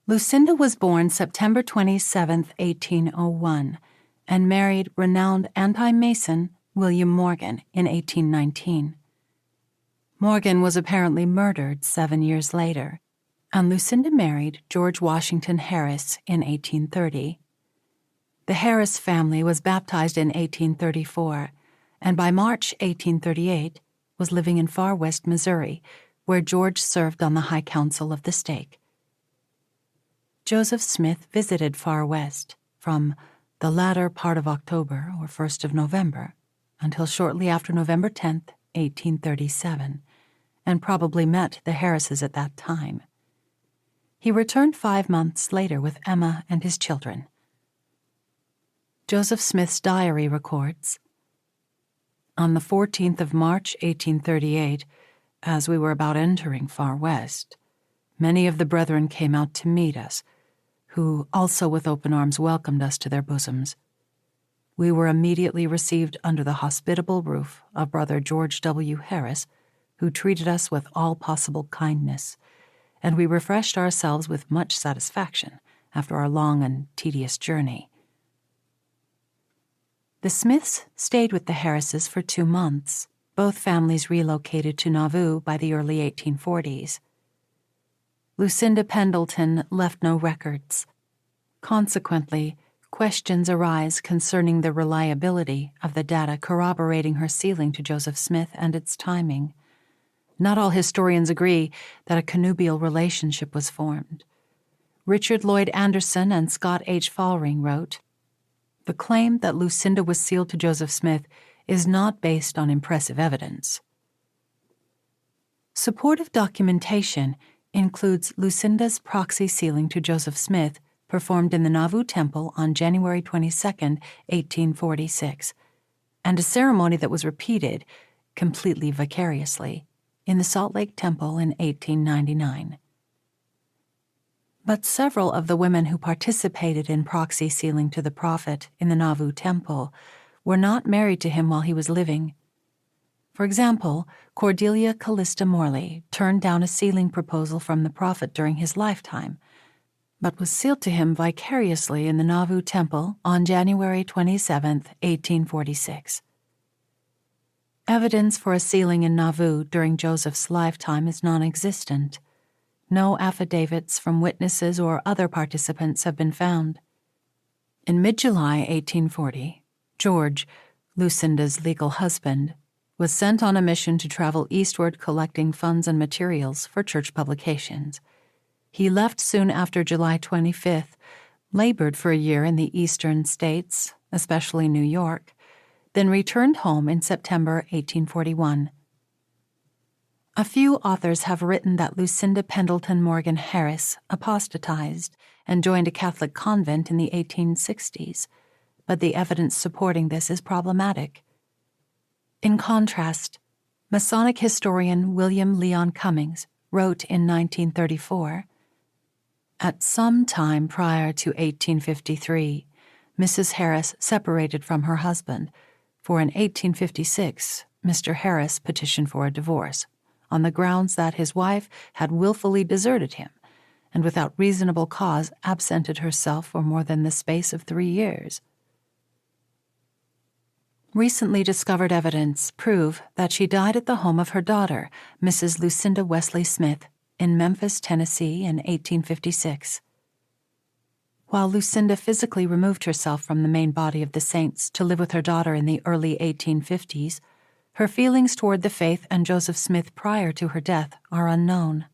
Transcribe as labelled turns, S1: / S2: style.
S1: Lucinda was born September 27, 1801, and married renowned anti-Mason William Morgan in 1819. Morgan was apparently murdered 7 years later, and Lucinda married George Washington Harris in 1830. The Harris family was baptized in 1834, and by March 1838 was living in far west Missouri, where George served on the High Council of the stake. Joseph Smith visited Far West from the latter part of October or 1st of November until shortly after November 10, 1837, and probably met the Harrises at that time. He returned 5 months later with Emma and his children. Joseph Smith's diary records, "On the 14th of March, 1838, as we were about entering Far West, many of the brethren came out to meet us, who also with open arms welcomed us to their bosoms. We were immediately received under the hospitable roof of Brother George W. Harris, who treated us with all possible kindness, and we refreshed ourselves with much satisfaction after our long and tedious journey." The Smiths stayed with the Harrises for 2 months. Both families relocated to Nauvoo by the early 1840s. Lucinda Pendleton left no records. Consequently, questions arise concerning the reliability of the data corroborating her sealing to Joseph Smith and its timing. Not all historians agree that a connubial relationship was formed. Richard Lloyd Anderson and Scott H. Fallring wrote, "The claim that Lucinda was sealed to Joseph Smith is not based on impressive evidence." Supportive documentation includes Lucinda's proxy sealing to Joseph Smith performed in the Nauvoo Temple on January 22, 1846, and a ceremony that was repeated, completely vicariously, in the Salt Lake Temple in 1899. But several of the women who participated in proxy sealing to the prophet in the Nauvoo Temple were not married to him while he was living. For example, Cordelia Callista Morley turned down a sealing proposal from the prophet during his lifetime, but was sealed to him vicariously in the Nauvoo Temple on January 27, 1846. Evidence for a sealing in Nauvoo during Joseph's lifetime is non-existent. No affidavits from witnesses or other participants have been found. In mid-July 1840, George, Lucinda's legal husband, was sent on a mission to travel eastward collecting funds and materials for church publications. He left soon after July 25th, labored for a year in the eastern states, especially New York, then returned home in September 1841. A few authors have written that Lucinda Pendleton Morgan Harris apostatized and joined a Catholic convent in the 1860s, but the evidence supporting this is problematic. In contrast, Masonic historian William Leon Cummings wrote in 1934, "At some time prior to 1853, Mrs. Harris separated from her husband, for in 1856 Mr. Harris petitioned for a divorce, on the grounds that his wife had willfully deserted him, and without reasonable cause absented herself for more than the space of 3 years. Recently discovered evidence prove that she died at the home of her daughter, Mrs. Lucinda Wesley Smith, in Memphis, Tennessee in 1856. While Lucinda physically removed herself from the main body of the saints to live with her daughter in the early 1850s, her feelings toward the faith and Joseph Smith prior to her death are unknown.